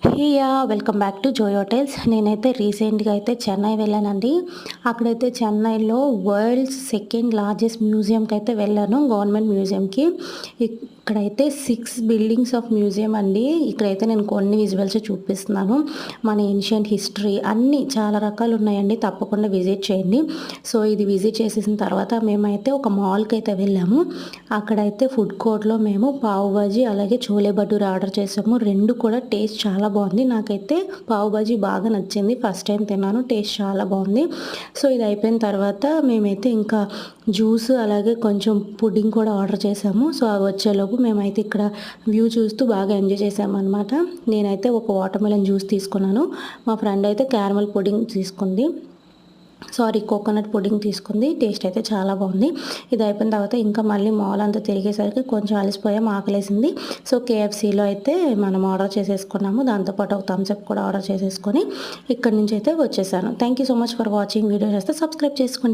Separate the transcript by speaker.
Speaker 1: Hey welcome back to Joy hotels. నేనైతే రీసెంట్గా అయితే చెన్నై వెళ్ళానండి. అక్కడైతే చెన్నైలో వరల్డ్స్ సెకండ్ లార్జెస్ట్ మ్యూజియంకి అయితే వెళ్ళాను, గవర్నమెంట్ మ్యూజియంకి. ఇక్కడైతే 6 బిల్డింగ్స్ ఆఫ్ మ్యూజియం అండి. ఇక్కడైతే నేను కొన్ని విజువల్స్ చూపిస్తున్నాను. మన ఏన్షియంట్ హిస్టరీ అన్నీ చాలా రకాలు ఉన్నాయండి, తప్పకుండా విజిట్ చేయండి. సో ఇది విజిట్ చేసేసిన తర్వాత మేమైతే ఒక మాల్కి అయితే వెళ్ళాము. అక్కడైతే ఫుడ్ కోర్ట్లో మేము పావు బాజీ అలాగే చోలే భటూరే ఆర్డర్ చేసాము. రెండు కూడా టేస్ట్ చాలా బాగుంది. నాకైతే పావు బాజీ బాగా నచ్చింది, ఫస్ట్ టైం తిన్నాను, టేస్ట్ చాలా బాగుంది. సో ఇది అయిపోయిన తర్వాత మేమైతే ఇంకా జ్యూస్ అలాగే కొంచెం పుడ్డింగ్ కూడా ఆర్డర్ చేసాము. సో అవి వచ్చేలోపు మేమైతే ఇక్కడ వ్యూ చూస్తూ బాగా ఎంజాయ్ చేసామన్నమాట. నేనైతే ఒక వాటర్ మెలన్ జ్యూస్ తీసుకున్నాను, మా ఫ్రెండ్ అయితే క్యారమల్ పుడ్డింగ్ తీసుకుంది, కోకోనట్ పుడ్డింగ్ తీసుకుంది. టేస్ట్ అయితే చాలా బాగుంది. ఇది అయిపోయిన తర్వాత ఇంకా మళ్ళీ మాల్ అంతా తిరిగేసరికి కొంచెం అలసిపోయాం, ఆకలేసింది. సో కేఎఫ్సీలో అయితే మనం ఆర్డర్ చేసేసుకున్నాము. దాంతోపాటు ఒక థమ్స్అప్ కూడా ఆర్డర్ చేసేసుకొని ఇక్కడి నుంచి అయితే వచ్చేసాను. Thank you so much for watching. Video చేస్తే సబ్స్క్రైబ్ చేసుకోండి.